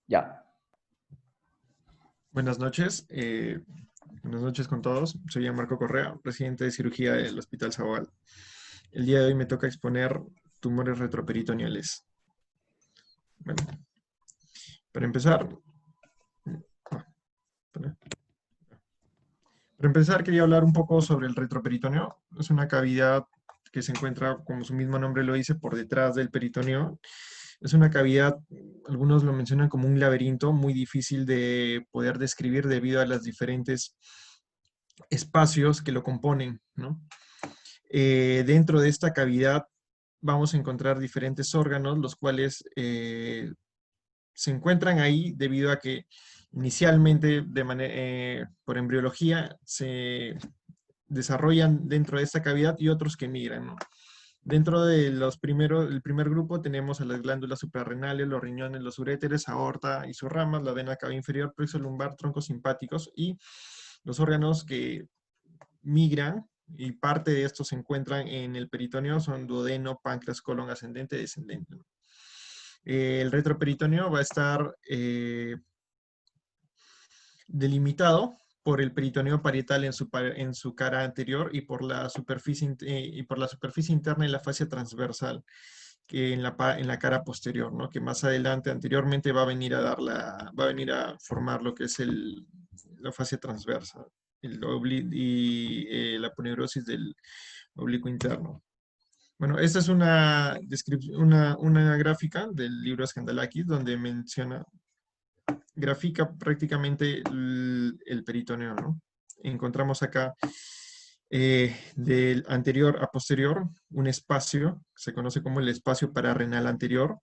Ya. Buenas noches. Buenas noches con todos. Soy Marco Correa, residente de cirugía del Hospital Sabogal. El día de hoy me toca exponer tumores retroperitoneales. Bueno, para empezar, ah, para para empezar quería hablar un poco sobre el retroperitoneo. Es una cavidad que se encuentra, como su mismo nombre lo dice, por detrás del peritoneo. Es una cavidad, algunos lo mencionan como un laberinto muy difícil de poder describir debido a los diferentes espacios que lo componen, ¿no? Dentro de esta cavidad vamos a encontrar diferentes órganos, los cuales se encuentran ahí debido a que inicialmente por embriología se desarrollan dentro de esta cavidad y otros que migran, ¿no? Dentro de el primer grupo tenemos a las glándulas suprarrenales, los riñones, los uréteres, aorta y sus ramas, la vena cava inferior, plexo lumbar, troncos simpáticos y los órganos que migran y parte de estos se encuentran en el peritoneo son duodeno, páncreas, colon ascendente y descendente. El retroperitoneo va a estar delimitado por el peritoneo parietal en su cara anterior y por la superficie interna y la fascia transversal que en la cara posterior, ¿no? Que más adelante, anteriormente, va a venir a va a venir a formar lo que es la fascia transversa y la poneurosis del oblicuo interno. Bueno, esta es una gráfica del libro Scandalakis donde grafica prácticamente el peritoneo, ¿no? Encontramos acá del anterior a posterior un espacio, se conoce como el espacio pararrenal anterior.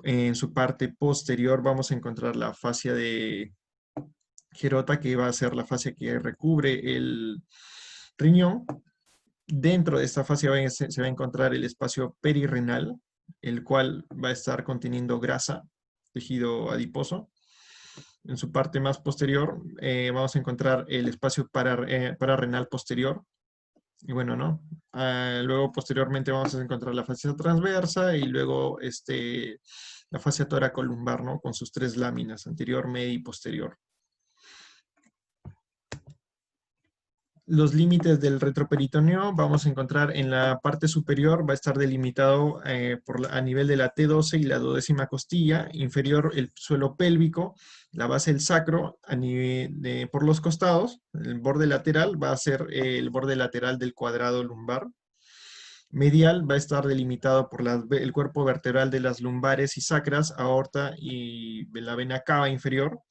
En su parte posterior vamos a encontrar la fascia de Gerota, que va a ser la fascia que recubre el riñón. Dentro de esta fascia se va a encontrar el espacio perirrenal, el cual va a estar conteniendo grasa, tejido adiposo. En su parte más posterior vamos a encontrar el espacio pararrenal posterior. Y bueno, ¿no? Luego posteriormente vamos a encontrar la fascia transversa y luego la fascia toracolumbar, ¿no? Con sus tres láminas, anterior, media y posterior. Los límites del retroperitoneo vamos a encontrar en la parte superior, va a estar delimitado a nivel de la T12 y la 12ª costilla, inferior el suelo pélvico, la base del sacro por los costados, el borde lateral va a ser el borde lateral del cuadrado lumbar. Medial va a estar delimitado por el cuerpo vertebral de las lumbares y sacras, aorta y de la vena cava inferior.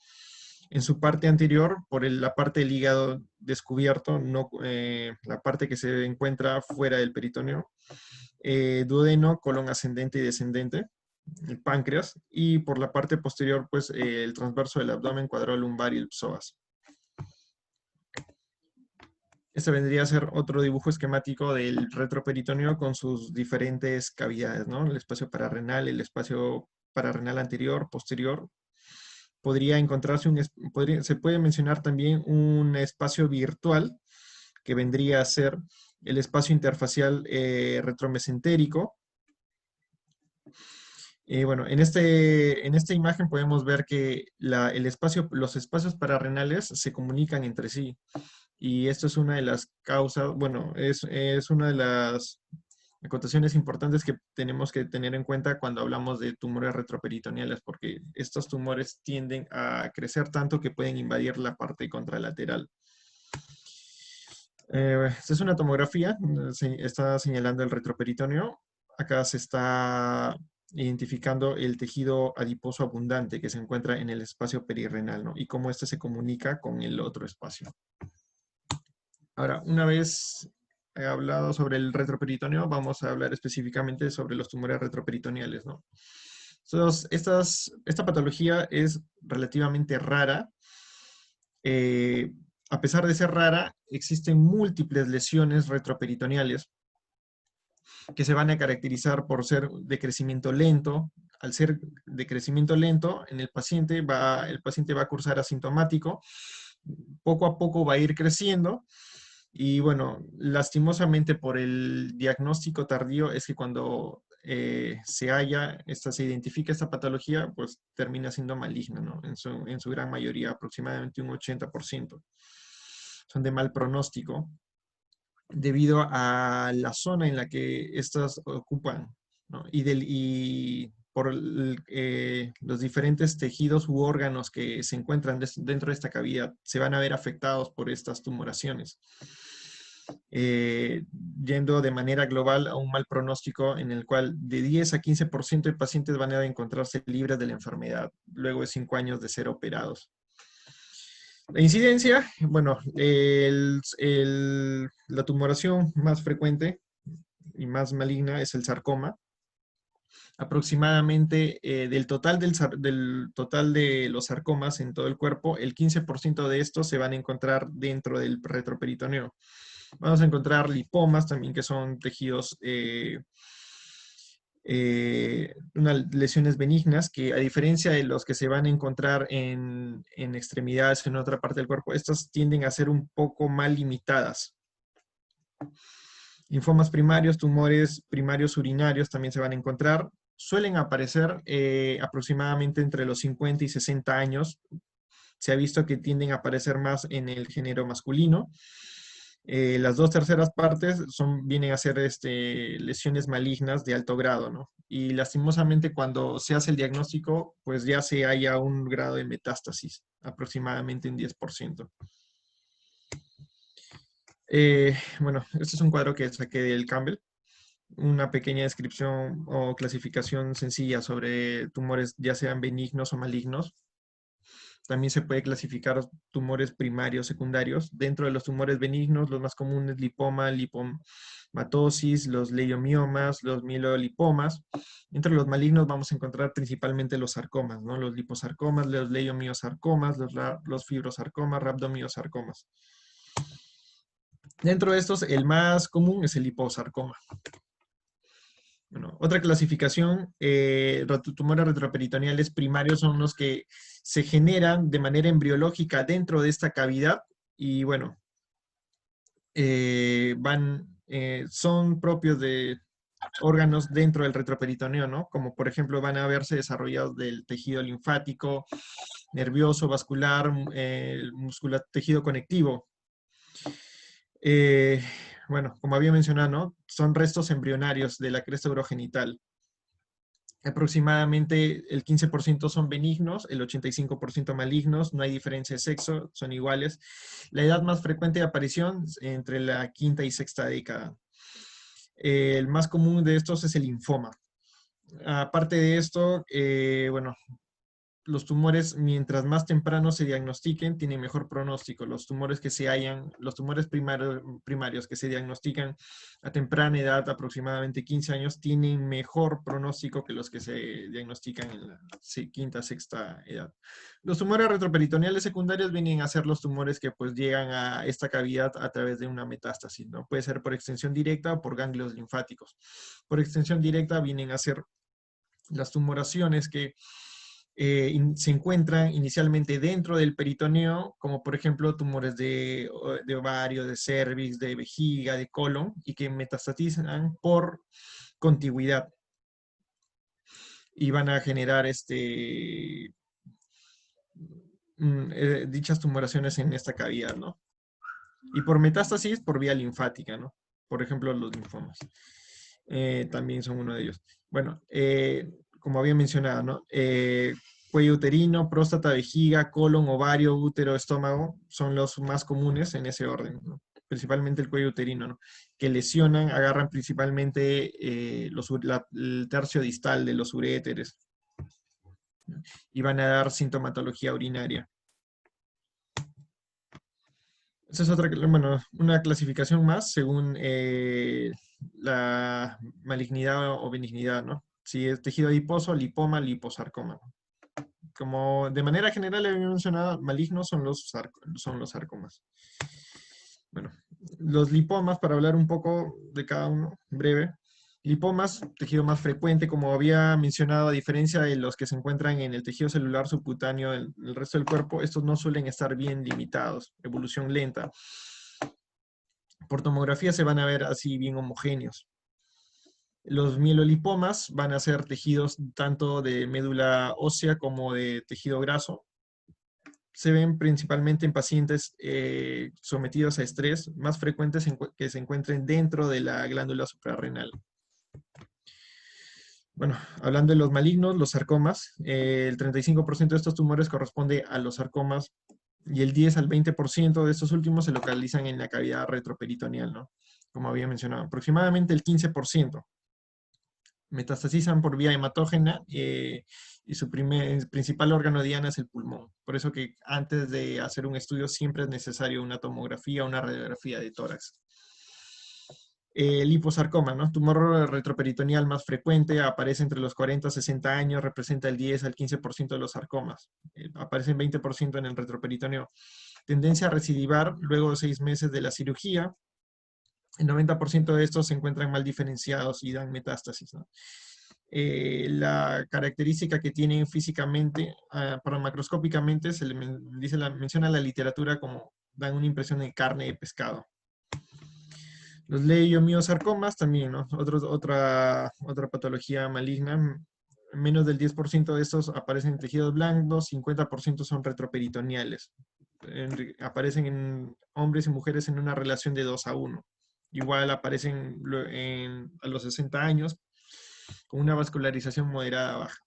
En su parte anterior, por la parte del hígado descubierto, la parte que se encuentra fuera del peritoneo, duodeno, colon ascendente y descendente, el páncreas, y por la parte posterior, pues el transverso del abdomen, cuadrado lumbar y el psoas. Este vendría a ser otro dibujo esquemático del retroperitoneo con sus diferentes cavidades, ¿no? El espacio pararrenal, el espacio pararrenal anterior, posterior. Podría encontrarse se puede mencionar también un espacio virtual que vendría a ser el espacio interfacial retromesentérico. Bueno, en esta imagen podemos ver que los espacios pararrenales se comunican entre sí. Y esto es una de las causas, bueno, es una de las acotaciones importantes que tenemos que tener en cuenta cuando hablamos de tumores retroperitoneales, porque estos tumores tienden a crecer tanto que pueden invadir la parte contralateral. Esta es una tomografía, está señalando el retroperitoneo. Acá se está identificando el tejido adiposo abundante que se encuentra en el espacio perirrenal, ¿no? Y cómo este se comunica con el otro espacio. Ahora, una vez he hablado sobre el retroperitoneo, vamos a hablar específicamente sobre los tumores retroperitoneales, ¿no? Entonces, esta patología es relativamente rara. A pesar de ser rara, existen múltiples lesiones retroperitoneales que se van a caracterizar por ser de crecimiento lento. Al ser de crecimiento lento, el paciente va a cursar asintomático, poco a poco va a ir creciendo. Y bueno, lastimosamente por el diagnóstico tardío es que cuando se identifica esta patología, pues termina siendo maligna, ¿no? En su gran mayoría, aproximadamente un 80%. Son de mal pronóstico debido a la zona en la que estas ocupan, ¿no? Y por los diferentes tejidos u órganos que se encuentran dentro de esta cavidad, se van a ver afectados por estas tumoraciones, eh, yendo de manera global a un mal pronóstico en el cual de 10 a 15% de pacientes van a encontrarse libres de la enfermedad luego de 5 años de ser operados. La incidencia, bueno, la tumoración más frecuente y más maligna es el sarcoma. Aproximadamente del total de los sarcomas en todo el cuerpo, el 15% de estos se van a encontrar dentro del retroperitoneo. Vamos a encontrar lipomas también, que son tejidos, unas lesiones benignas, que a diferencia de los que se van a encontrar en extremidades en otra parte del cuerpo, estas tienden a ser un poco más limitadas. Linfomas primarios, tumores primarios urinarios también se van a encontrar. Suelen aparecer aproximadamente entre los 50 y 60 años. Se ha visto que tienden a aparecer más en el género masculino. Las 2/3 partes vienen a ser lesiones malignas de alto grado, ¿no? Y lastimosamente cuando se hace el diagnóstico, pues ya se halla un grado de metástasis, aproximadamente un 10%. Bueno, este es un cuadro que saqué del Campbell. Una pequeña descripción o clasificación sencilla sobre tumores, ya sean benignos o malignos. También se puede clasificar tumores primarios, secundarios. Dentro de los tumores benignos, los más comunes, lipoma, lipomatosis, los leiomiomas, los mielolipomas. Entre los malignos vamos a encontrar principalmente los sarcomas, ¿no? Los liposarcomas, los leiomiosarcomas, los fibrosarcomas, rhabdomiosarcomas. Dentro de estos, el más común es el liposarcoma. Bueno, otra clasificación, tumores retroperitoneales primarios son los que se generan de manera embriológica dentro de esta cavidad y bueno, son propios de órganos dentro del retroperitoneo, ¿no? Como por ejemplo van a verse desarrollados del tejido linfático, nervioso, vascular, tejido conectivo. Bueno, como había mencionado, ¿no? Son restos embrionarios de la cresta urogenital. Aproximadamente el 15% son benignos, el 85% malignos, no hay diferencia de sexo, son iguales. La edad más frecuente de aparición entre la quinta y sexta década. El más común de estos es el linfoma. Aparte de esto, bueno, los tumores, mientras más temprano se diagnostiquen, tienen mejor pronóstico. Los tumores primarios que se diagnostican a temprana edad, aproximadamente 15 años, tienen mejor pronóstico que los que se diagnostican en la quinta, sexta edad. Los tumores retroperitoneales secundarios vienen a ser los tumores que pues llegan a esta cavidad a través de una metástasis, ¿no? Puede ser por extensión directa o por ganglios linfáticos. Por extensión directa vienen a ser las tumoraciones que se encuentran inicialmente dentro del peritoneo, como por ejemplo tumores de ovario, de cervix, de vejiga, de colon, y que metastatizan por contigüidad. Y van a generar dichas tumoraciones en esta cavidad, ¿no? Y por metástasis, por vía linfática, ¿no? Por ejemplo, los linfomas. También son uno de ellos. Bueno, como había mencionado, ¿no? Cuello uterino, próstata, vejiga, colon, ovario, útero, estómago, son los más comunes en ese orden, ¿no? Principalmente el cuello uterino, ¿no? Que lesionan, agarran principalmente el tercio distal de los uréteres, ¿no? Y van a dar sintomatología urinaria. Esa es bueno, una clasificación más según la malignidad o benignidad, ¿no? Si es tejido adiposo, lipoma, liposarcoma. Como de manera general he mencionado, malignos son los sarcomas. Bueno, los lipomas, para hablar un poco de cada uno, breve. Lipomas, tejido más frecuente, como había mencionado, a diferencia de los que se encuentran en el tejido celular subcutáneo del resto del cuerpo, estos no suelen estar bien limitados, evolución lenta. Por tomografía se van a ver así bien homogéneos. Los mielolipomas van a ser tejidos tanto de médula ósea como de tejido graso. Se ven principalmente en pacientes sometidos a estrés, más frecuentes que se encuentren dentro de la glándula suprarrenal. Bueno, hablando de los malignos, los sarcomas, el 35% de estos tumores corresponde a los sarcomas y el 10 al 20% de estos últimos se localizan en la cavidad retroperitoneal, ¿no? Como había mencionado, aproximadamente el 15% metastatizan por vía hematógena y su principal órgano diana es el pulmón. Por eso que antes de hacer un estudio siempre es necesario una tomografía o una radiografía de tórax. Liposarcoma, ¿no? Tumor retroperitoneal más frecuente, aparece entre los 40 a 60 años, representa el 10 al 15% de los sarcomas. Aparecen 20% en el retroperitoneo. Tendencia a recidivar luego de 6 meses de la cirugía. El 90% de estos se encuentran mal diferenciados y dan metástasis, ¿no? La característica que tienen físicamente, para macroscópicamente, se le menciona la literatura como dan una impresión de carne de pescado. Los leiomyosarcomas también, ¿no? Otra patología maligna. Menos del 10% de estos aparecen en tejidos blandos, 50% son retroperitoneales. Aparecen en hombres y mujeres en una relación de 2 a 1. Igual aparecen a los 60 años con una vascularización moderada baja.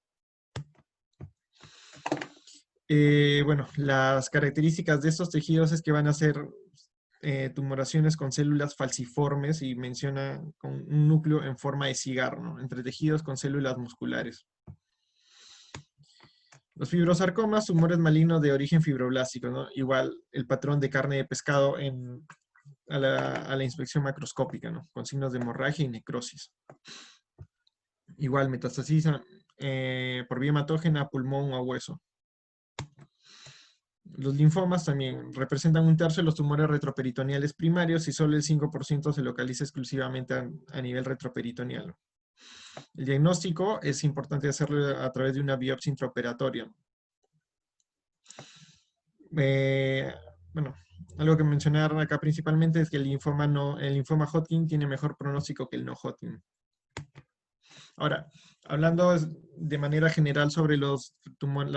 Bueno, las características de estos tejidos es que van a ser tumoraciones con células falciformes y menciona con un núcleo en forma de cigarro, ¿no? Entre tejidos con células musculares. Los fibrosarcomas, tumores malignos de origen fibroblástico, ¿no? Igual el patrón de carne de pescado a la inspección macroscópica, ¿no? Con signos de hemorragia y necrosis. Igual metastasizan por vía hematógena a pulmón o a hueso. Los linfomas también representan 1/3 de los tumores retroperitoneales primarios y solo el 5% se localiza exclusivamente a nivel retroperitoneal. El diagnóstico es importante hacerlo a través de una biopsia intraoperatoria. Bueno, algo que mencionar acá principalmente es que el linfoma Hodgkin tiene mejor pronóstico que el no Hodgkin. Ahora, hablando de manera general sobre las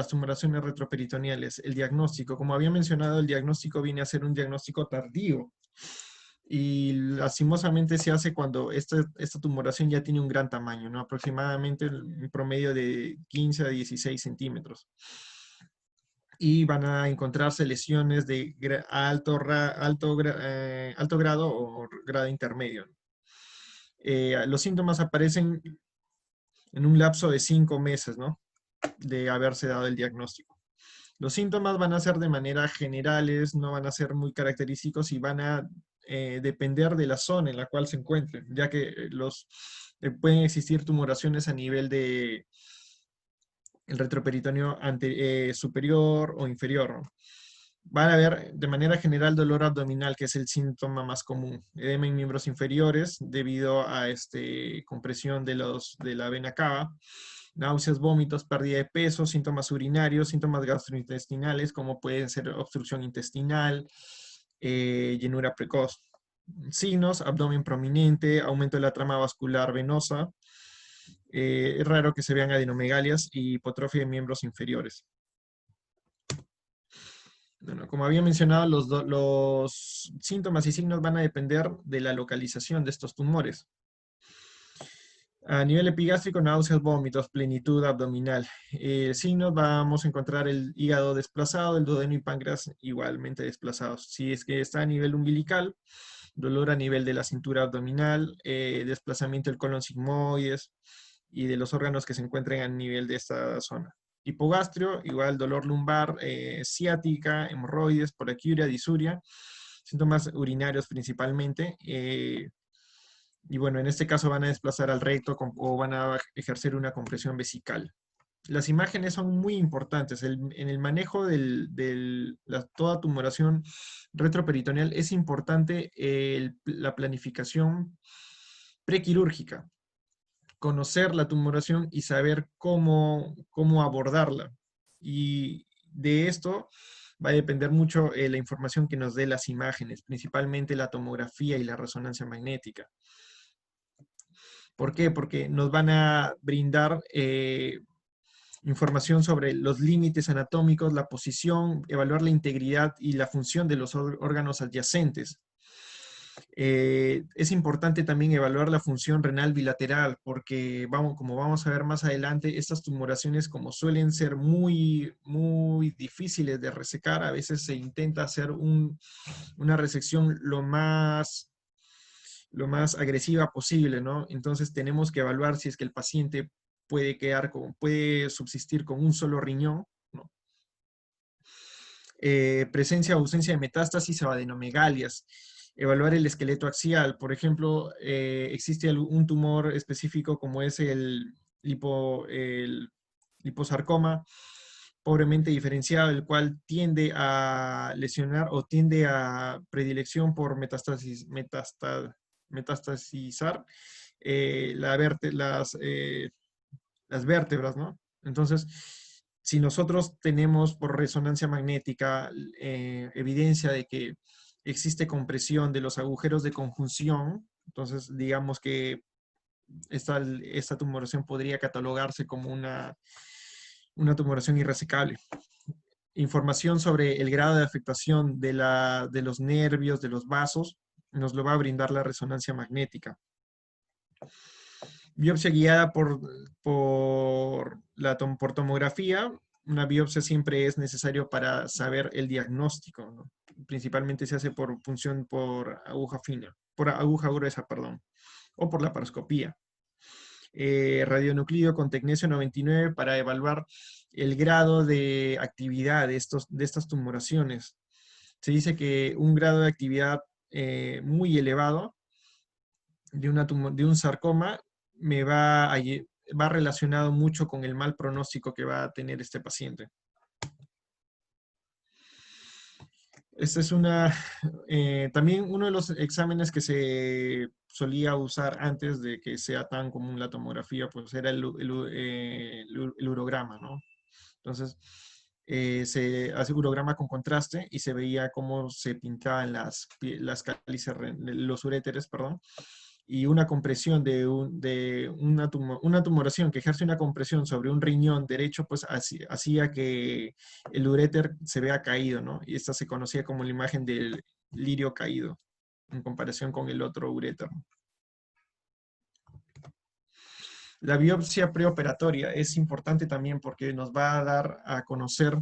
tumoraciones retroperitoneales, el diagnóstico, como había mencionado, el diagnóstico viene a ser un diagnóstico tardío y lastimosamente se hace cuando esta tumoración ya tiene un gran tamaño, ¿no? Aproximadamente un promedio de 15 a 16 centímetros. Y van a encontrarse lesiones de alto grado o grado intermedio. Los síntomas aparecen en un lapso de 5 meses, ¿no? De haberse dado el diagnóstico. Los síntomas van a ser de manera generales, no van a ser muy característicos y van a depender de la zona en la cual se encuentren, ya que pueden existir tumoraciones a nivel de el retroperitoneo superior o inferior, ¿no? Van a haber de manera general dolor abdominal, que es el síntoma más común. Edema en miembros inferiores debido a compresión de la vena cava. Náuseas, vómitos, pérdida de peso, síntomas urinarios, síntomas gastrointestinales, como pueden ser obstrucción intestinal, llenura precoz. Signos, abdomen prominente, aumento de la trama vascular venosa. Es raro que se vean adenomegalias y hipotrofia de miembros inferiores. Bueno, como había mencionado, los síntomas y signos van a depender de la localización de estos tumores. A nivel epigástrico, náuseas, vómitos, plenitud abdominal. Signos, vamos a encontrar el hígado desplazado, el duodeno y páncreas igualmente desplazados. Si es que está a nivel umbilical, dolor a nivel de la cintura abdominal, desplazamiento del colon sigmoides y de los órganos que se encuentren a nivel de esta zona. Hipogastrio, igual dolor lumbar, ciática, hemorroides, poliaquiuria, disuria, síntomas urinarios principalmente. Y bueno, en este caso van a desplazar al recto o van a ejercer una compresión vesical. Las imágenes son muy importantes. En el manejo de toda tumoración retroperitoneal es importante la planificación prequirúrgica, conocer la tumoración y saber cómo abordarla. Y de esto va a depender mucho la información que nos dé las imágenes, principalmente la tomografía y la resonancia magnética. ¿Por qué? Porque nos van a brindar información sobre los límites anatómicos, la posición, evaluar la integridad y la función de los órganos adyacentes. Es importante también evaluar la función renal bilateral, porque como vamos a ver más adelante, estas tumoraciones, como suelen ser muy difíciles de resecar, a veces se intenta hacer una resección lo más agresiva posible, ¿no? Entonces tenemos que evaluar si es que el paciente puede subsistir con un solo riñón, ¿no? Presencia o ausencia de metástasis o adenomegalias. Evaluar el esqueleto axial. Por ejemplo, existe un tumor específico como es el liposarcoma, pobremente diferenciado, el cual tiende a lesionar o tiende a predilección por metastasizar las vértebras, ¿no? Entonces, si nosotros tenemos por resonancia magnética evidencia de que existe compresión de los agujeros de conjunción, entonces digamos que esta tumoración podría catalogarse como una tumoración irresecable. Información sobre el grado de afectación de los nervios, de los vasos, nos lo va a brindar la resonancia magnética. Biopsia guiada por tomografía. Una biopsia siempre es necesario para saber el diagnóstico, ¿no? Principalmente se hace por punción por aguja fina, por aguja gruesa, perdón, o por laparoscopía. Radionuclido con tecnesio 99 para evaluar el grado de actividad de estas tumoraciones. Se dice que un grado de actividad muy elevado de un sarcoma va relacionado mucho con el mal pronóstico que va a tener este paciente. Esta es también uno de los exámenes que se solía usar antes de que sea tan común la tomografía, pues era el urograma, ¿no? Entonces, se hace urograma con contraste y se veía cómo se pintaban las cálices, los uréteres, perdón, y una compresión una tumoración que ejerce una compresión sobre un riñón derecho, pues hacía que el uréter se vea caído, ¿no? Y esta se conocía como la imagen del lirio caído, en comparación con el otro uréter. La biopsia preoperatoria es importante también porque nos va a dar a conocer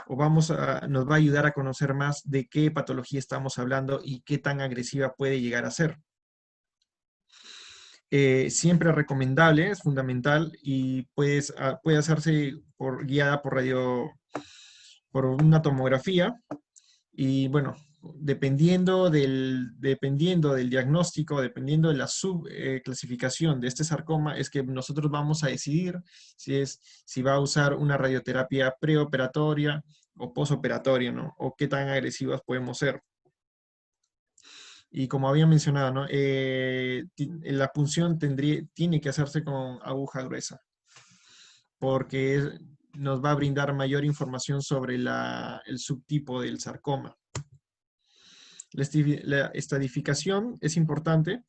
nos va a ayudar a conocer más de qué patología estamos hablando y qué tan agresiva puede llegar a ser. Siempre recomendable, es fundamental y puede hacerse guiada por una tomografía. Y bueno, dependiendo del diagnóstico, dependiendo de la subclasificación de este sarcoma, es que nosotros vamos a decidir si va a usar una radioterapia preoperatoria o posoperatoria, ¿no? O qué tan agresivas podemos ser. Y como había mencionado, ¿no? La punción tiene que hacerse con aguja gruesa, porque nos va a brindar mayor información sobre el subtipo del sarcoma. La estadificación es importante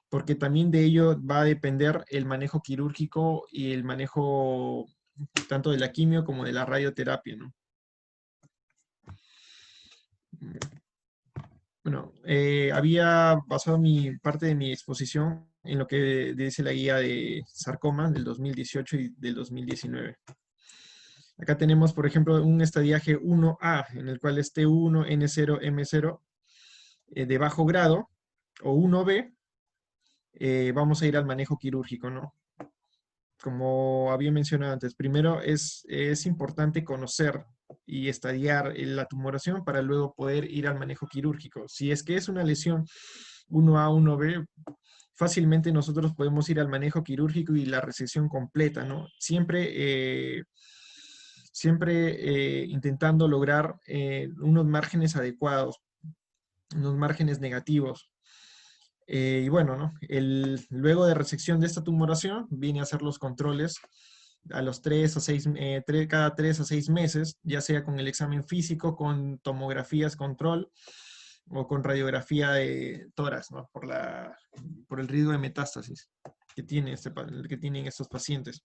porque también de ello va a depender el manejo quirúrgico y el manejo tanto de la quimio como de la radioterapia, ¿no? Bueno, había basado parte de mi exposición en lo que dice la guía de sarcoma del 2018 y del 2019. Acá tenemos, por ejemplo, un estadiaje 1A, en el cual es T1, N0, M0, de bajo grado, o 1B, vamos a ir al manejo quirúrgico, ¿no? Como había mencionado antes, primero es importante conocer y estadiar la tumoración para luego poder ir al manejo quirúrgico. Si es que es una lesión 1A, 1B, fácilmente nosotros podemos ir al manejo quirúrgico y la resección completa, ¿no? Siempre intentando lograr unos márgenes adecuados, unos márgenes negativos. Y bueno, ¿no? Luego de resección de esta tumoración, viene a hacer los controles a los cada 3 a 6 meses, ya sea con el examen físico, con tomografías control o con radiografía de tórax, ¿no? Por el riesgo de metástasis. que que tienen estos pacientes.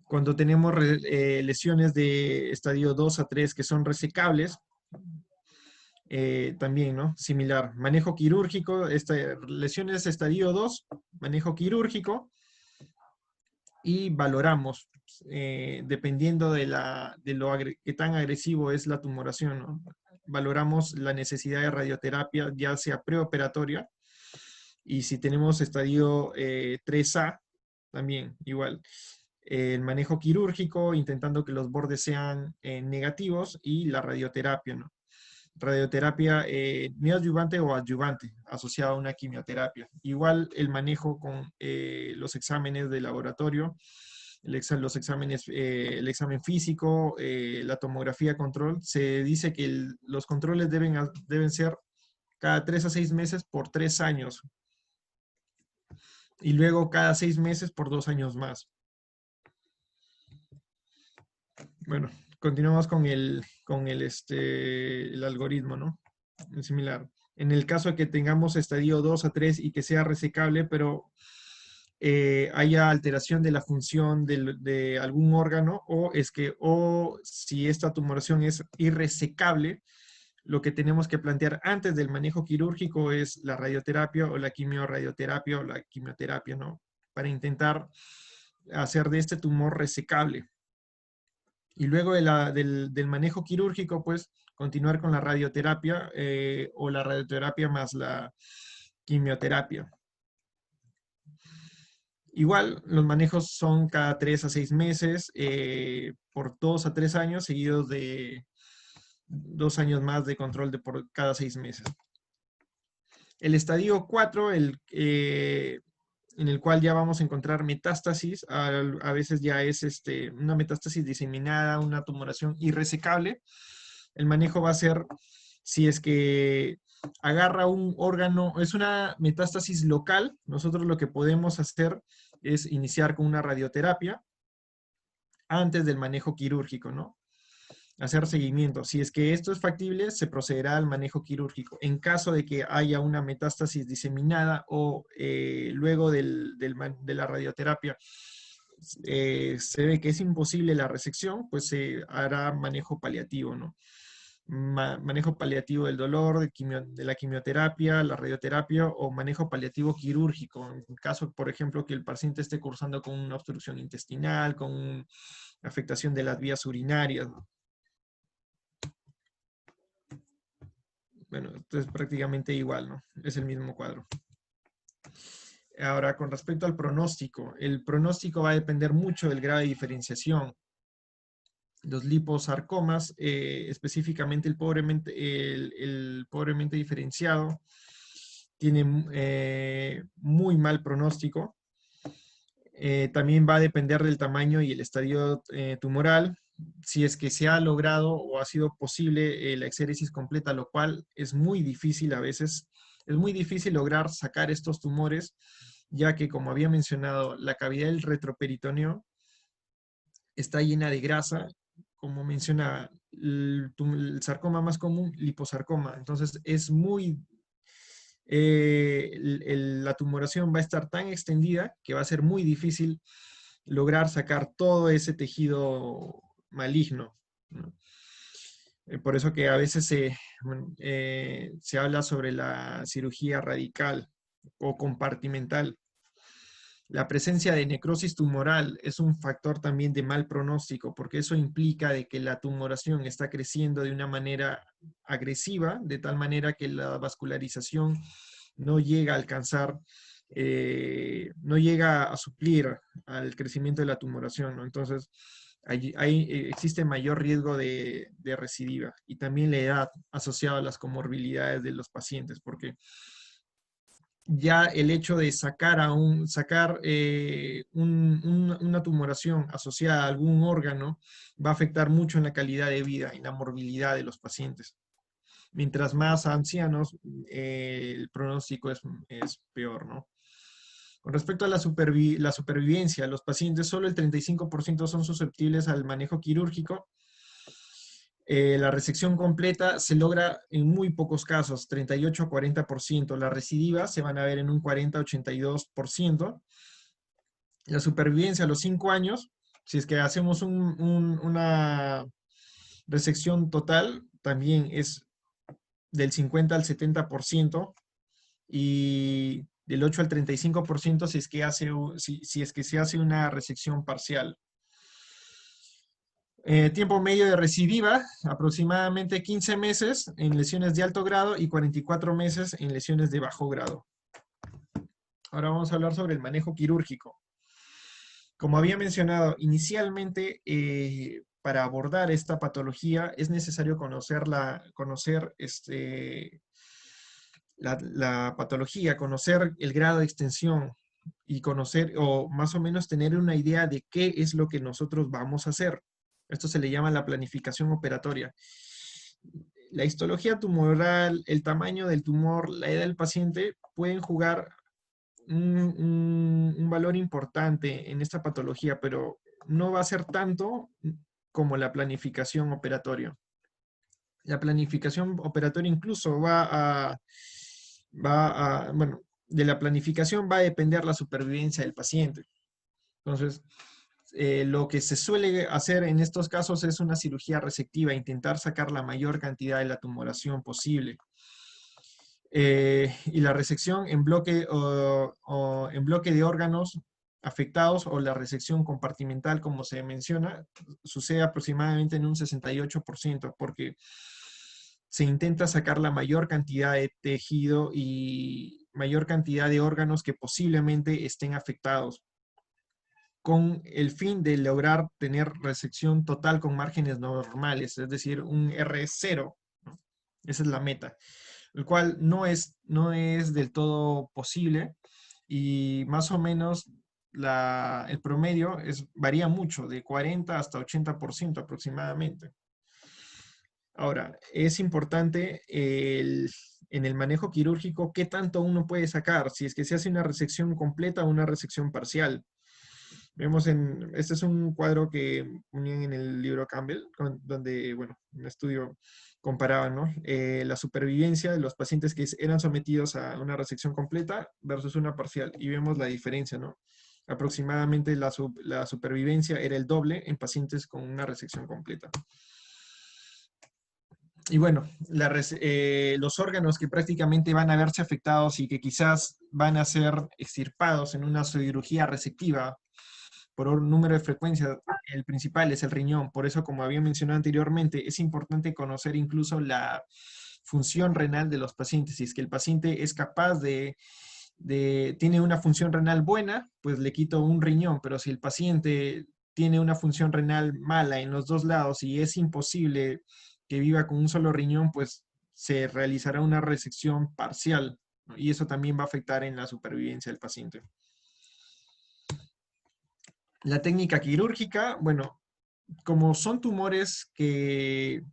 Cuando tenemos lesiones de estadio 2 a 3 que son resecables, también, ¿no? Similar. Manejo quirúrgico, lesiones estadio 2, manejo quirúrgico, y valoramos, dependiendo de qué tan agresivo es la tumoración, ¿no? Valoramos la necesidad de radioterapia, ya sea preoperatoria, y si tenemos estadio 3A, también igual. El manejo quirúrgico, intentando que los bordes sean negativos, y la radioterapia, ¿no? Radioterapia neoadyuvante o adyuvante, asociada a una quimioterapia. Igual el manejo con los exámenes de laboratorio, los exámenes, el examen físico, la tomografía control. Se dice que los controles deben ser cada 3 a 6 meses por 3 años, y luego cada 6 meses por 2 años más. Bueno, continuamos con el algoritmo, ¿no? Es similar. En el caso de que tengamos estadio 2 a 3 y que sea resecable, pero haya alteración de la función de algún órgano, o si esta tumoración es irresecable, lo que tenemos que plantear antes del manejo quirúrgico es la radioterapia o la quimioradioterapia o la quimioterapia, ¿no? Para intentar hacer de este tumor resecable. Y luego del manejo quirúrgico, pues continuar con la radioterapia, o la radioterapia más la quimioterapia. Igual, los manejos son cada 3 a 6 meses, por 2 a 3 años, seguidos de 2 años más de control por cada 6 meses. El estadio 4, en el cual ya vamos a encontrar metástasis, a veces ya es una metástasis diseminada, una tumoración irresecable. El manejo va a ser, si es que agarra un órgano, es una metástasis local, nosotros lo que podemos hacer es iniciar con una radioterapia antes del manejo quirúrgico, ¿no? Hacer seguimiento. Si es que esto es factible, se procederá al manejo quirúrgico. En caso de que haya una metástasis diseminada, o luego de la radioterapia se ve que es imposible la resección, pues se hará manejo paliativo, ¿no? Manejo paliativo del dolor, de la quimioterapia, la radioterapia, o manejo paliativo quirúrgico. En caso, por ejemplo, que el paciente esté cursando con una obstrucción intestinal, con afectación de las vías urinarias, ¿no? Bueno, esto es prácticamente igual, ¿no? Es el mismo cuadro. Ahora, con respecto al pronóstico, el pronóstico va a depender mucho del grado de diferenciación. Los liposarcomas, específicamente el pobremente diferenciado, tienen muy mal pronóstico. También va a depender del tamaño y el estadio tumoral, si es que se ha logrado o ha sido posible la exéresis completa, lo cual es muy difícil a veces. Es muy difícil lograr sacar estos tumores, ya que, como había mencionado, la cavidad del retroperitoneo está llena de grasa, como menciona el sarcoma más común, liposarcoma. Entonces es la tumoración va a estar tan extendida que va a ser muy difícil lograr sacar todo ese tejido maligno, ¿no? Por eso que a veces se habla sobre la cirugía radical o compartimental. La presencia de necrosis tumoral es un factor también de mal pronóstico, porque eso implica de que la tumoración está creciendo de una manera agresiva, de tal manera que la vascularización no llega a alcanzar, no llega a suplir al crecimiento de la tumoración, ¿no? Entonces, existe mayor riesgo de recidiva, y también la edad asociada a las comorbilidades de los pacientes, porque ya el hecho de sacar una tumoración asociada a algún órgano va a afectar mucho en la calidad de vida y la morbilidad de los pacientes. Mientras más ancianos, el pronóstico es peor, ¿no? Con respecto a la supervivencia, los pacientes, solo el 35% son susceptibles al manejo quirúrgico. La resección completa se logra en muy pocos casos, 38 a 40%. Las recidivas se van a ver en un 40-82%. La supervivencia a los 5 años, si es que hacemos una resección total, también es del 50 al 70% y del 8 al 35% si es que si es que se hace una resección parcial. Tiempo medio de recidiva, aproximadamente 15 meses en lesiones de alto grado y 44 meses en lesiones de bajo grado. Ahora vamos a hablar sobre el manejo quirúrgico. Como había mencionado, inicialmente para abordar esta patología es necesario conocer la patología, conocer el grado de extensión y conocer o más o menos tener una idea de qué es lo que nosotros vamos a hacer. Esto se le llama la planificación operatoria. La histología tumoral, el tamaño del tumor, la edad del paciente pueden jugar un valor importante en esta patología, pero no va a ser tanto como la planificación operatoria. La planificación operatoria incluso bueno, de la planificación va a depender la supervivencia del paciente. Entonces, lo que se suele hacer en estos casos es una cirugía resectiva, intentar sacar la mayor cantidad de la tumoración posible. Y la resección en bloque o en bloque de órganos afectados o la resección compartimental, como se menciona, sucede aproximadamente en un 68%, porque se intenta sacar la mayor cantidad de tejido y mayor cantidad de órganos que posiblemente estén afectados, con el fin de lograr tener resección total con márgenes normales, es decir, un R0, ¿no? Esa es la meta, el cual no es del todo posible y más o menos el promedio varía mucho, de 40 hasta 80% aproximadamente. Ahora, es importante en el manejo quirúrgico qué tanto uno puede sacar, si es que se hace una resección completa o una resección parcial. Este es un cuadro que ponían en el libro Campbell, donde, bueno, un estudio comparaba, ¿no? La supervivencia de los pacientes que eran sometidos a una resección completa versus una parcial, y vemos la diferencia, ¿no? Aproximadamente la supervivencia era el doble en pacientes con una resección completa. Y bueno, los órganos que prácticamente van a verse afectados y que quizás van a ser extirpados en una cirugía resectiva por un número de frecuencias, el principal es el riñón. Por eso, como había mencionado anteriormente, es importante conocer incluso la función renal de los pacientes. Si es que el paciente es capaz tiene una función renal buena, pues le quito un riñón, pero si el paciente tiene una función renal mala en los dos lados y es imposible que viva con un solo riñón, pues se realizará una resección parcial, ¿no? Y eso también va a afectar en la supervivencia del paciente. La técnica quirúrgica, bueno, como son tumores que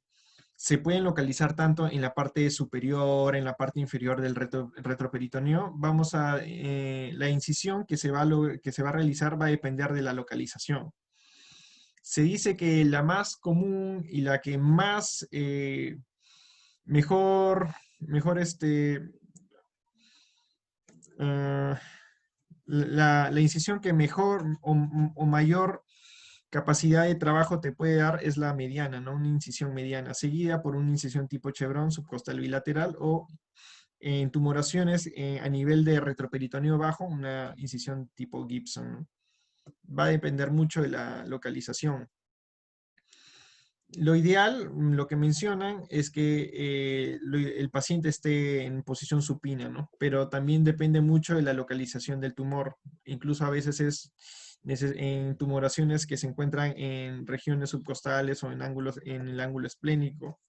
se pueden localizar tanto en la parte superior, en la parte inferior del retroperitoneo, la incisión que se va a realizar va a depender de la localización. Se dice que la más común y la que más mejor, mejor ah, la incisión que mejor o mayor capacidad de trabajo te puede dar es la mediana, ¿no? Una incisión mediana, seguida por una incisión tipo chevron, subcostal bilateral o en tumoraciones a nivel de retroperitoneo bajo, una incisión tipo Gibson, ¿no? Va a depender mucho de la localización. Lo ideal, lo que mencionan, es que el paciente esté en posición supina, ¿no? Pero también depende mucho de la localización del tumor. Incluso a veces en tumoraciones que se encuentran en regiones subcostales o en el ángulo esplénico.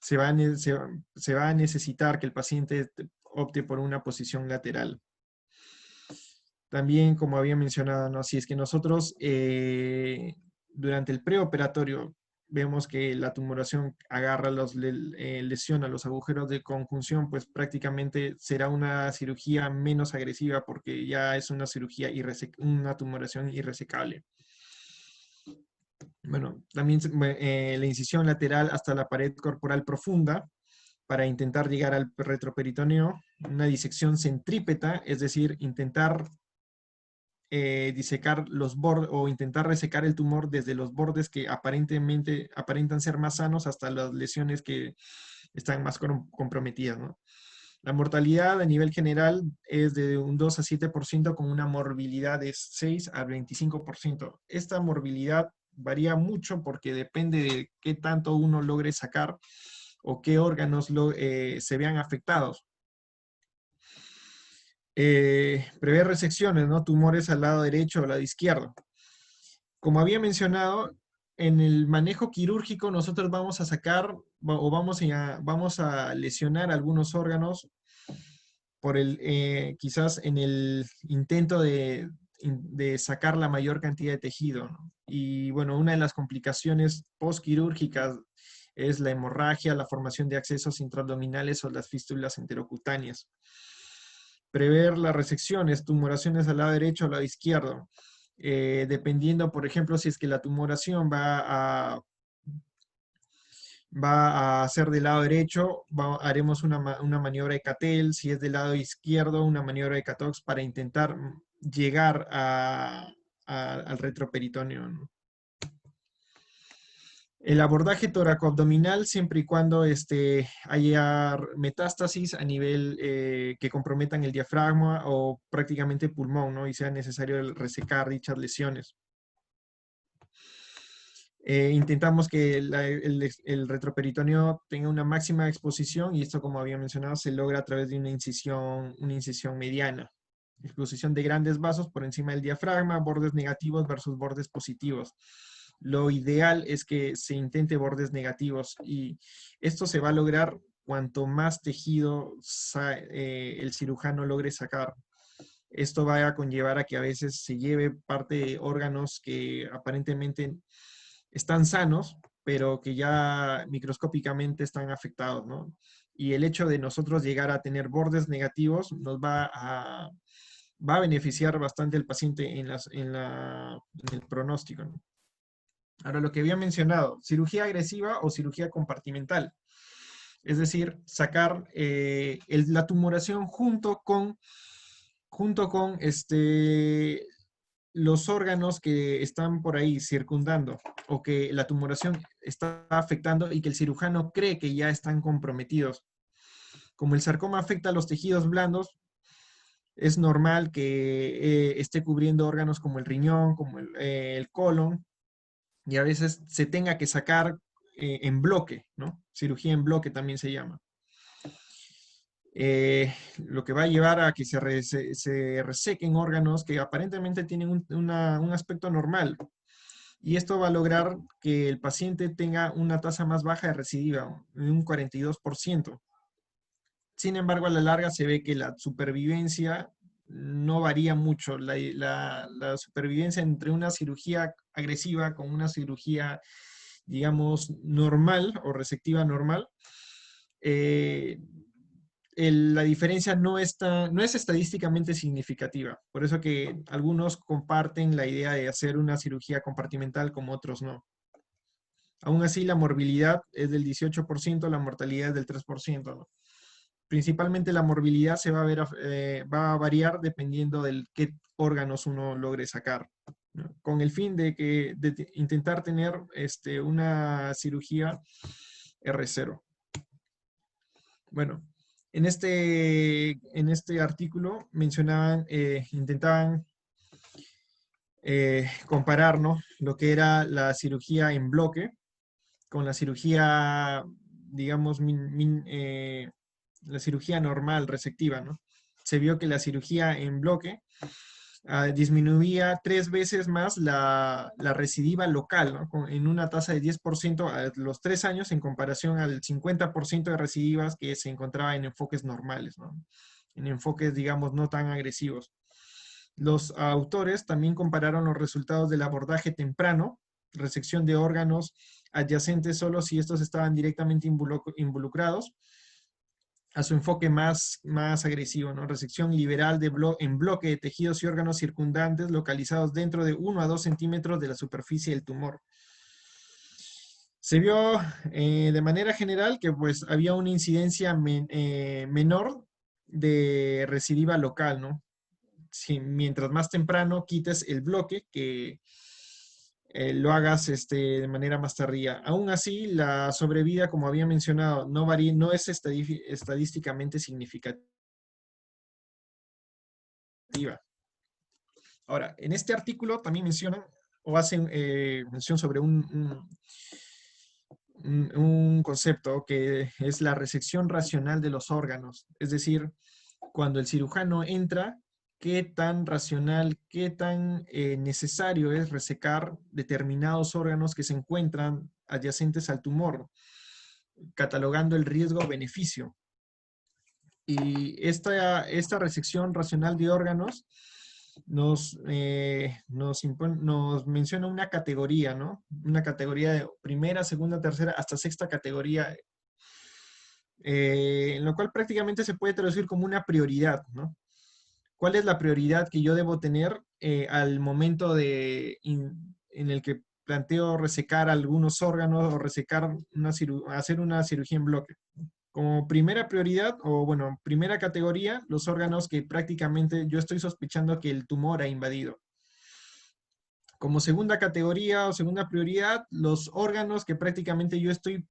Se va a necesitar que el paciente opte por una posición lateral. También, como había mencionado, ¿no? Si es que nosotros durante el preoperatorio vemos que la tumoración lesiona los agujeros de conjunción, pues prácticamente será una cirugía menos agresiva porque ya es una cirugía, una tumoración irresecable. Bueno, también la incisión lateral hasta la pared corporal profunda para intentar llegar al retroperitoneo. Una disección centrípeta, es decir, intentar disecar los bordes o intentar resecar el tumor desde los bordes que aparentemente aparentan ser más sanos hasta las lesiones que están más comprometidas, ¿no? La mortalidad a nivel general es de un 2 a 7% con una morbilidad de 6 a 25%. Esta morbilidad varía mucho porque depende de qué tanto uno logre sacar o qué órganos se vean afectados. Prever resecciones, ¿no? Tumores al lado derecho o al lado izquierdo. Como había mencionado, en el manejo quirúrgico nosotros vamos a sacar o vamos a lesionar algunos órganos por quizás en el intento de sacar la mayor cantidad de tejido, ¿no? Y bueno, una de las complicaciones postquirúrgicas es la hemorragia, la formación de accesos intraabdominales o las fístulas enterocutáneas. Prever las resecciones, tumoraciones al lado derecho o al lado izquierdo. Dependiendo, por ejemplo, si es que la tumoración va a ser del lado derecho, haremos una maniobra de Cattell; si es del lado izquierdo, una maniobra de Catox para intentar llegar al retroperitoneo, ¿no? El abordaje toracoabdominal, siempre y cuando haya metástasis a nivel que comprometan el diafragma o prácticamente pulmón, ¿no? Y sea necesario resecar dichas lesiones. Intentamos que el retroperitoneo tenga una máxima exposición, y esto, como había mencionado, se logra a través de una incisión mediana. Exposición de grandes vasos por encima del diafragma, bordes negativos versus bordes positivos. Lo ideal es que se intente bordes negativos, y esto se va a lograr cuanto más tejido el cirujano logre sacar. Esto va a conllevar a que a veces se lleve parte de órganos que aparentemente están sanos, pero que ya microscópicamente están afectados, ¿no? Y el hecho de nosotros llegar a tener bordes negativos nos va a beneficiar bastante al paciente en el pronóstico, ¿no? Ahora, lo que había mencionado, cirugía agresiva o cirugía compartimental. Es decir, sacar la tumoración junto con los órganos que están por ahí circundando o que la tumoración está afectando y que el cirujano cree que ya están comprometidos. Como el sarcoma afecta a los tejidos blandos, es normal que esté cubriendo órganos como el riñón, como el colon, y a veces se tenga que sacar en bloque, ¿no? Cirugía en bloque también se llama. Lo que va a llevar a que se resequen órganos que aparentemente tienen un aspecto normal. Y esto va a lograr que el paciente tenga una tasa más baja de recidiva, un 42%. Sin embargo, a la larga se ve que la supervivencia no varía mucho. La supervivencia entre una cirugía agresiva con una cirugía, digamos, normal o resectiva normal, eh, la diferencia no es estadísticamente significativa. Por eso que algunos comparten la idea de hacer una cirugía compartimental como otros no. Aún así, la morbilidad es del 18%, la mortalidad es del 3%, ¿no? Principalmente la morbilidad va a variar dependiendo de qué órganos uno logre sacar, ¿no? Con el fin de intentar tener una cirugía R0. Bueno, en este artículo intentaban comparar, ¿no?, lo que era la cirugía en bloque con la cirugía, digamos, la cirugía normal, resectiva, ¿no? Se vio que la cirugía en bloque disminuía 3 veces más la recidiva local, ¿no? En una tasa de 10% a los 3 años en comparación al 50% de recidivas que se encontraba en enfoques normales, ¿no? En enfoques, digamos, no tan agresivos. Los autores también compararon los resultados del abordaje temprano, resección de órganos adyacentes solo si estos estaban directamente involucrados, a su enfoque más agresivo, ¿no? Resección liberal en bloque de tejidos y órganos circundantes localizados dentro de 1 a 2 centímetros de la superficie del tumor. Se vio de manera general que pues había una incidencia menor de recidiva local, ¿no? Si mientras más temprano quites el bloque, que lo hagas de manera más tardía. Aún así, la sobrevida, como había mencionado, no varía, no es estadísticamente significativa. Ahora, en este artículo también mencionan o hacen mención sobre un concepto que es la resección racional de los órganos. Es decir, cuando el cirujano entra, qué tan racional, qué tan necesario es resecar determinados órganos que se encuentran adyacentes al tumor, catalogando el riesgo-beneficio. Y esta resección racional de órganos nos menciona una categoría, ¿no? Una categoría de primera, segunda, tercera, hasta sexta categoría, en lo cual prácticamente se puede traducir como una prioridad, ¿no? ¿Cuál es la prioridad que yo debo tener al momento en el que planteo resecar algunos órganos o hacer una cirugía en bloque? Como primera prioridad, o bueno, primera categoría, los órganos que prácticamente yo estoy sospechando que el tumor ha invadido. Como segunda categoría o segunda prioridad, los órganos que prácticamente yo estoy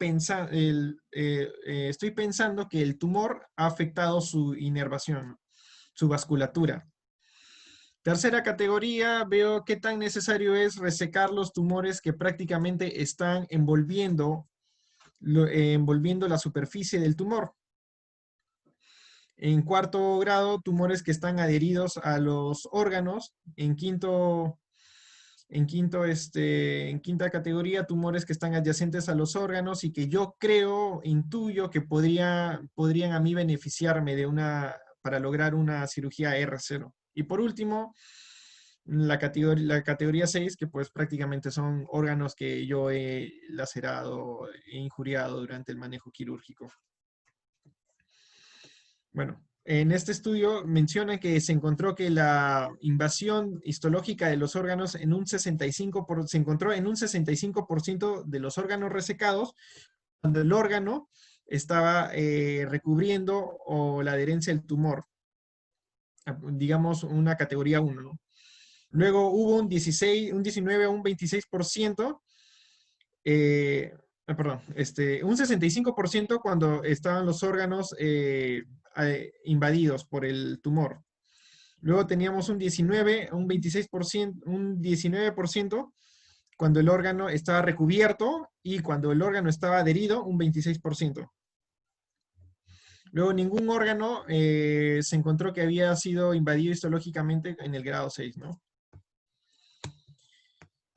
pensando que el tumor ha afectado su inervación, su vasculatura. Tercera categoría, veo qué tan necesario es resecar los tumores que prácticamente están envolviendo la superficie del tumor. En cuarto grado, tumores que están adheridos a los órganos. En quinta categoría, tumores que están adyacentes a los órganos y que yo creo, intuyo que podrían a mí beneficiarme para lograr una cirugía R0. Y por último, la categoría 6, que pues prácticamente son órganos que yo he lacerado e injuriado durante el manejo quirúrgico. Bueno, en este estudio menciona que se encontró que la invasión histológica de los órganos se encontró en un 65% de los órganos resecados, cuando el órgano estaba recubriendo o la adherencia del tumor, digamos una categoría 1, ¿no? Luego hubo un 19 o un 26%, perdón, un 65% cuando estaban los órganos invadidos por el tumor. Luego teníamos un 19, un 26%, un 19% cuando el órgano estaba recubierto y cuando el órgano estaba adherido, un 26%. Luego ningún órgano se encontró que había sido invadido histológicamente en el grado 6, ¿no?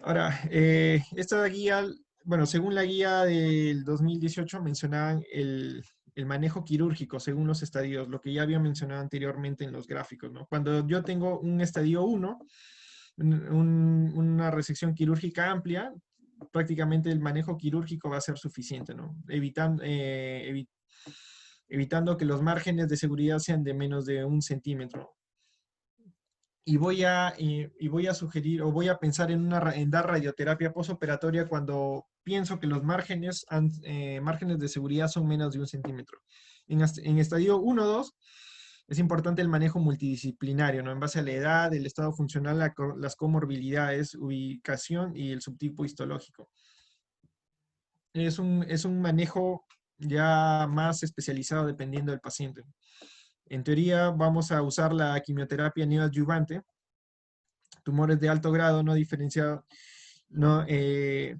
Ahora, esta guía, bueno, según la guía del 2018 mencionaban el manejo quirúrgico según los estadios, lo que ya había mencionado anteriormente en los gráficos, ¿no? Cuando yo tengo un estadio 1, una resección quirúrgica amplia, prácticamente el manejo quirúrgico va a ser suficiente, ¿no? Evitando que los márgenes de seguridad sean de menos de 1 centímetro. Y voy a sugerir o voy a pensar en dar radioterapia postoperatoria cuando pienso que los márgenes de seguridad son menos de 1 centímetro. En estadio 1-2 es importante el manejo multidisciplinario, ¿no? En base a la edad, el estado funcional, las comorbilidades, ubicación y el subtipo histológico. Es un manejo ya más especializado dependiendo del paciente. En teoría, vamos a usar la quimioterapia neoadyuvante, tumores de alto grado no diferencia, no,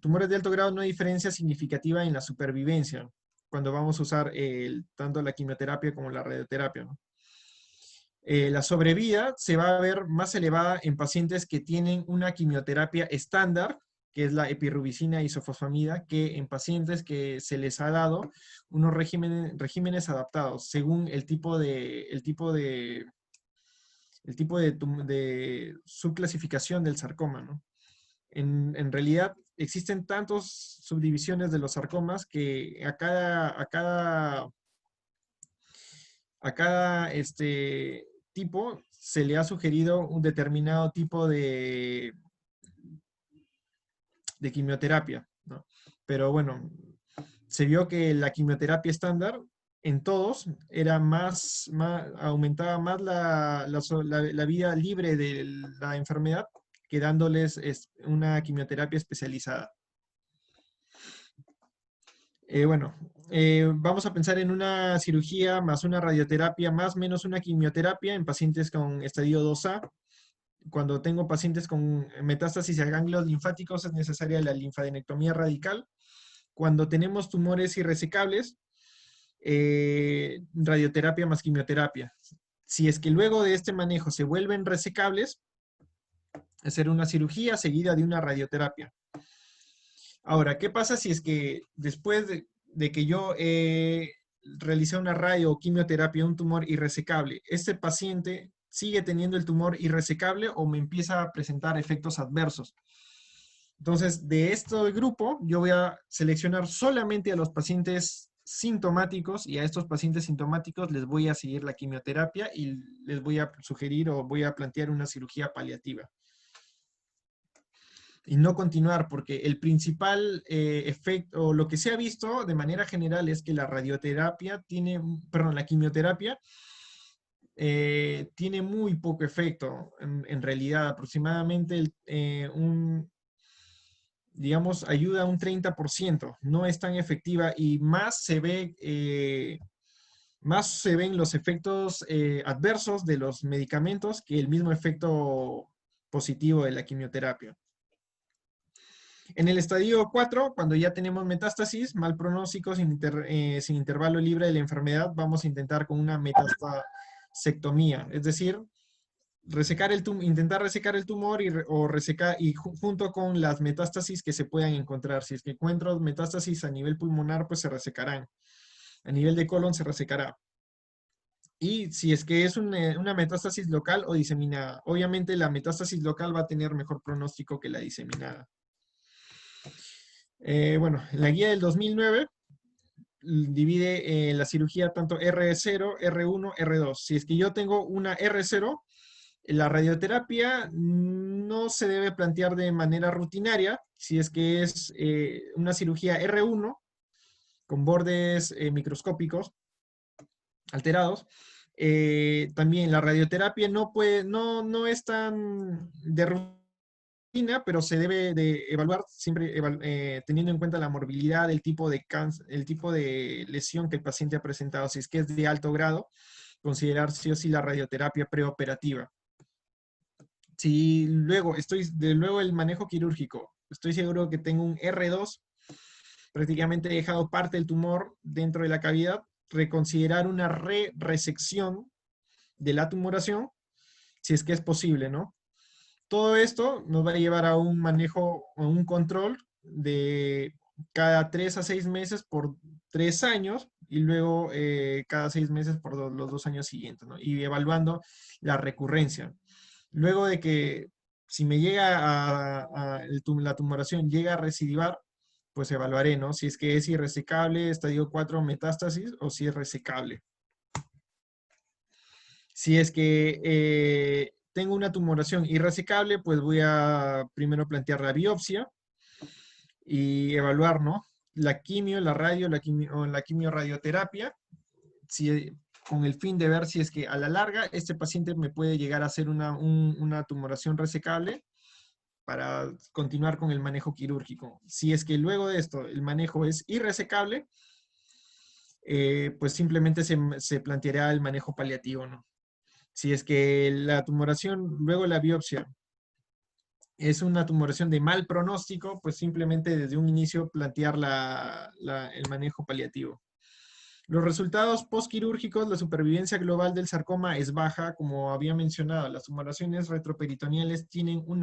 tumores de alto grado no diferencia significativa en la supervivencia cuando vamos a usar tanto la quimioterapia como la radioterapia, ¿no? La sobrevida se va a ver más elevada en pacientes que tienen una quimioterapia estándar, que es la epirubicina isofosfamida, que en pacientes que se les ha dado unos regímenes adaptados según de subclasificación del sarcoma, ¿no? En realidad existen tantas subdivisiones de los sarcomas que a cada tipo se le ha sugerido un determinado tipo de quimioterapia. ¿no? Pero bueno, se vio que la quimioterapia estándar en todos era aumentaba más la vida libre de la enfermedad que dándoles una quimioterapia especializada. Bueno, vamos a pensar en una cirugía más una radioterapia más menos una quimioterapia en pacientes con estadio 2A. Cuando tengo pacientes con metástasis a ganglios linfáticos es necesaria la linfadenectomía radical. Cuando tenemos tumores irresecables, radioterapia más quimioterapia. Si es que luego de este manejo se vuelven resecables, hacer una cirugía seguida de una radioterapia. Ahora, ¿qué pasa si es que después de que yo realicé una radio o quimioterapia, un tumor irresecable, este paciente sigue teniendo el tumor irresecable o me empieza a presentar efectos adversos? Entonces, de este grupo, yo voy a seleccionar solamente a los pacientes sintomáticos y a estos pacientes sintomáticos les voy a seguir la quimioterapia y les voy a sugerir o voy a plantear una cirugía paliativa. Y no continuar, porque el principal efecto, o lo que se ha visto de manera general es que la radioterapia tiene, perdón, la quimioterapia tiene muy poco efecto, en realidad, aproximadamente digamos, ayuda un 30%, no es tan efectiva y más se ven los efectos adversos de los medicamentos que el mismo efecto positivo de la quimioterapia. En el estadio 4, cuando ya tenemos metástasis, mal pronóstico, sin intervalo libre de la enfermedad, vamos a intentar con una metastasectomía, es decir, intentar resecar el tumor junto con las metástasis que se puedan encontrar. Si es que encuentro metástasis a nivel pulmonar, pues se resecarán. A nivel de colon se resecará. Y si es que es una metástasis local o diseminada, obviamente la metástasis local va a tener mejor pronóstico que la diseminada. Bueno, en la guía del 2009 divide la cirugía tanto R0, R1, R2. Si es que yo tengo una R0, la radioterapia no se debe plantear de manera rutinaria. Si es que es una cirugía R1 con bordes microscópicos alterados, también la radioterapia no es tan de rutina, pero se debe de evaluar siempre teniendo en cuenta la morbilidad, el tipo de cáncer, el tipo de lesión que el paciente ha presentado. Si es que es de alto grado, considerar sí o sí la radioterapia preoperativa. Si luego el manejo quirúrgico, estoy seguro que tengo un R2, prácticamente he dejado parte del tumor dentro de la cavidad, reconsiderar una resección de la tumoración, si es que es posible, ¿no? Todo esto nos va a llevar a un manejo o un control de cada 3 a 6 meses por 3 años y luego cada 6 meses por los 2 años siguientes, ¿no? Y evaluando la recurrencia. Luego de que si me llega la tumoración llega a recidivar, pues evaluaré, ¿no? Si es que es irresecable, estadio 4 metástasis, o si es resecable. Si es que tengo una tumoración irresecable, pues voy a primero plantear la biopsia y evaluar, ¿no? La quimio, la radio, o la quimioradioterapia, con el fin de ver si es que a la larga este paciente me puede llegar a hacer una tumoración resecable para continuar con el manejo quirúrgico. Si es que luego de esto el manejo es irresecable, pues simplemente se planteará el manejo paliativo, ¿no? Si es que la tumoración, luego la biopsia, es una tumoración de mal pronóstico, pues simplemente desde un inicio plantear el manejo paliativo. Los resultados postquirúrgicos, la supervivencia global del sarcoma es baja, como había mencionado. Las tumoraciones retroperitoneales tienen un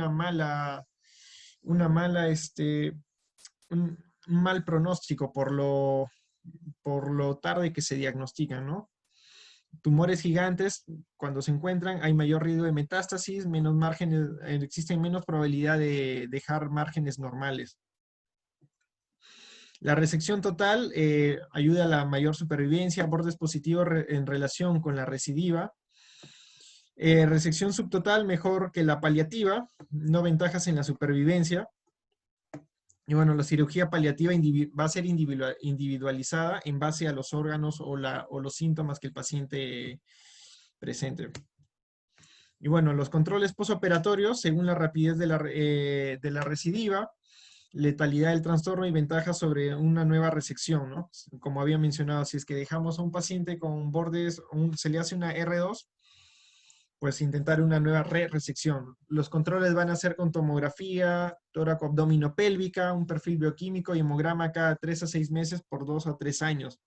mal pronóstico por lo tarde que se diagnostican, ¿no? Tumores gigantes, cuando se encuentran, hay mayor riesgo de metástasis, menos márgenes, existen menos probabilidad de dejar márgenes normales. La resección total ayuda a la mayor supervivencia, bordes positivos en relación con la recidiva. Resección subtotal mejor que la paliativa, no ventajas en la supervivencia. Y bueno, la cirugía paliativa va a ser individualizada en base a los órganos o los síntomas que el paciente presente. Y bueno, los controles postoperatorios, según la rapidez de la recidiva, letalidad del trastorno y ventajas sobre una nueva resección, ¿no? Como había mencionado, si es que dejamos a un paciente con bordes, se le hace una R2, pues intentar una nueva resección. Los controles van a ser con tomografía, tóraco-abdominopélvica, un perfil bioquímico y hemograma cada 3 a 6 meses por 2 a 3 años.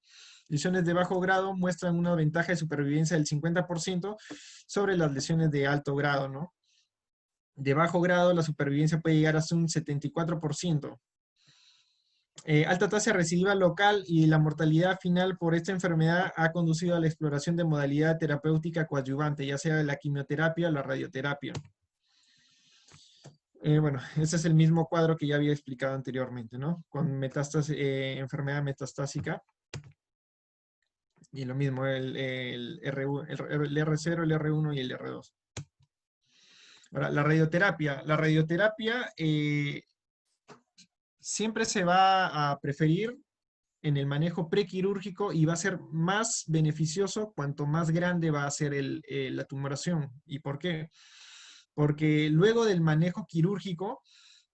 Lesiones de bajo grado muestran una ventaja de supervivencia del 50% sobre las lesiones de alto grado, ¿no? De bajo grado, la supervivencia puede llegar hasta un 74%. Alta tasa recidiva local y la mortalidad final por esta enfermedad ha conducido a la exploración de modalidad terapéutica coadyuvante, ya sea la quimioterapia o la radioterapia. Bueno, ese es el mismo cuadro que ya había explicado anteriormente, ¿no? Con metástasis, enfermedad metastásica. Y lo mismo, el R0, el R1 y el R2. Ahora, la radioterapia. La radioterapia siempre se va a preferir en el manejo prequirúrgico y va a ser más beneficioso cuanto más grande va a ser la tumoración. ¿Y por qué? Porque luego del manejo quirúrgico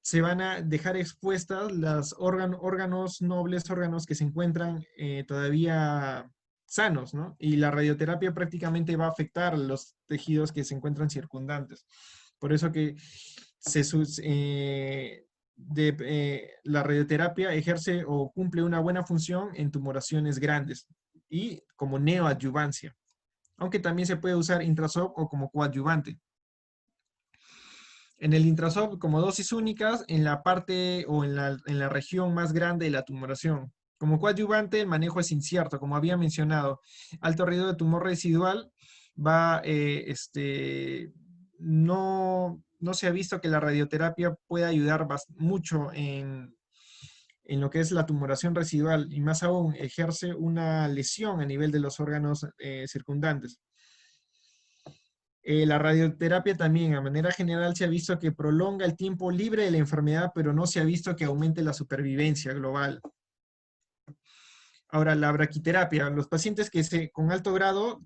se van a dejar expuestas los órganos nobles, órganos que se encuentran todavía sanos, ¿no? Y la radioterapia prácticamente va a afectar los tejidos que se encuentran circundantes. Por eso que la radioterapia ejerce o cumple una buena función en tumoraciones grandes y como neoadyuvancia, aunque también se puede usar intrasoc o como coadyuvante. En el intrasoc como dosis únicas en la parte o en la región más grande de la tumoración. Como coadyuvante el manejo es incierto, como había mencionado. Alto riesgo de tumor residual no se ha visto que la radioterapia pueda ayudar mucho en lo que es la tumoración residual y más aún ejerce una lesión a nivel de los órganos circundantes. La radioterapia también, a manera general, se ha visto que prolonga el tiempo libre de la enfermedad, pero no se ha visto que aumente la supervivencia global. Ahora, la braquiterapia. Los pacientes con alto grado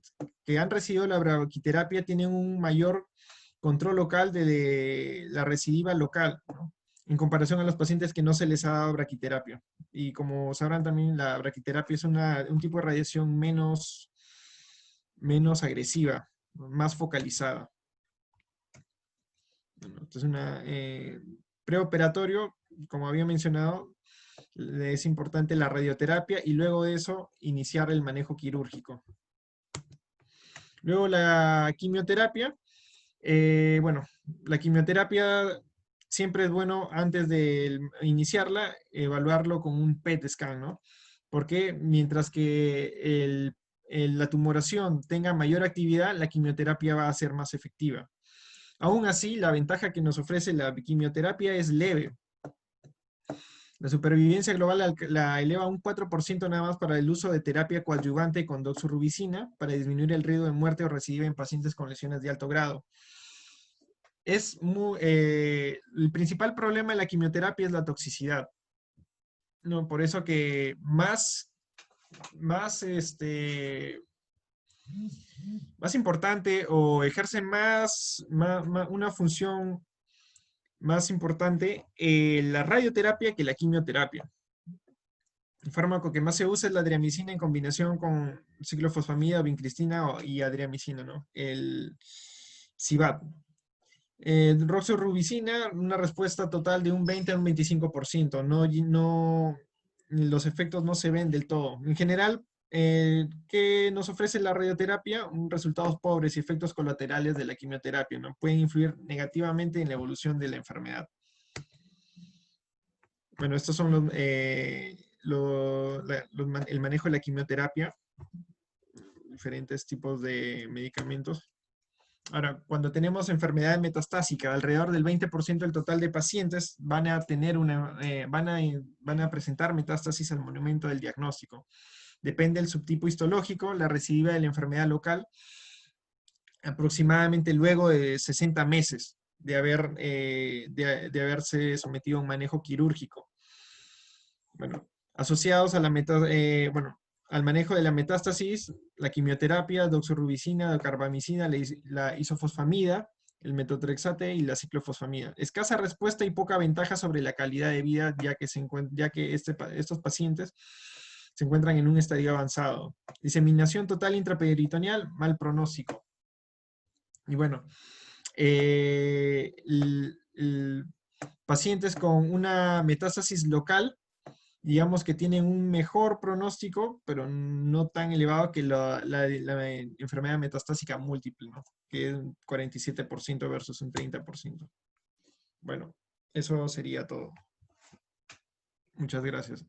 que han recibido la braquiterapia tienen un mayor control local de la recidiva local, ¿no? En comparación a los pacientes que no se les ha dado braquiterapia. Y como sabrán también, la braquiterapia es un tipo de radiación menos agresiva, más focalizada. Bueno, entonces, preoperatorio, como había mencionado, es importante la radioterapia y luego de eso iniciar el manejo quirúrgico. Luego la quimioterapia. Bueno, la quimioterapia siempre es bueno antes de iniciarla, evaluarlo con un PET scan, ¿no? Porque mientras que la tumoración tenga mayor actividad, la quimioterapia va a ser más efectiva. Aún así, la ventaja que nos ofrece la quimioterapia es leve. La supervivencia global la eleva un 4% nada más para el uso de terapia coadyuvante con doxorubicina para disminuir el riesgo de muerte o recidiva en pacientes con lesiones de alto grado. El principal problema de la quimioterapia es la toxicidad. ¿No? Por eso que más importante o ejerce una función más importante la radioterapia que la quimioterapia. El fármaco que más se usa es la adriamicina en combinación con ciclofosfamida, vincristina y adriamicina, ¿no? El Civat. Roxorubicina, una respuesta total de un 20 a un 25%. Los efectos no se ven del todo. En general, ¿qué nos ofrece la radioterapia? Resultados pobres y efectos colaterales de la quimioterapia, ¿no? Pueden influir negativamente en la evolución de la enfermedad. Bueno, estos son el manejo de la quimioterapia, diferentes tipos de medicamentos. Ahora, cuando tenemos enfermedad metastásica, alrededor del 20% del total de pacientes van a presentar metástasis al momento del diagnóstico. Depende del subtipo histológico, la recidiva de la enfermedad local, aproximadamente luego de 60 meses de haberse sometido a un manejo quirúrgico. Bueno, asociados a bueno, al manejo de la metástasis, la quimioterapia, doxorubicina, carbamicina, la isofosfamida, el metotrexate y la ciclofosfamida. Escasa respuesta y poca ventaja sobre la calidad de vida, ya que estos pacientes se encuentran en un estadio avanzado. Diseminación total intraperitoneal, mal pronóstico. Y bueno, pacientes con una metástasis local, digamos que tienen un mejor pronóstico, pero no tan elevado que la enfermedad metastásica múltiple, ¿no? Que es un 47% versus un 30%. Bueno, eso sería todo. Muchas gracias.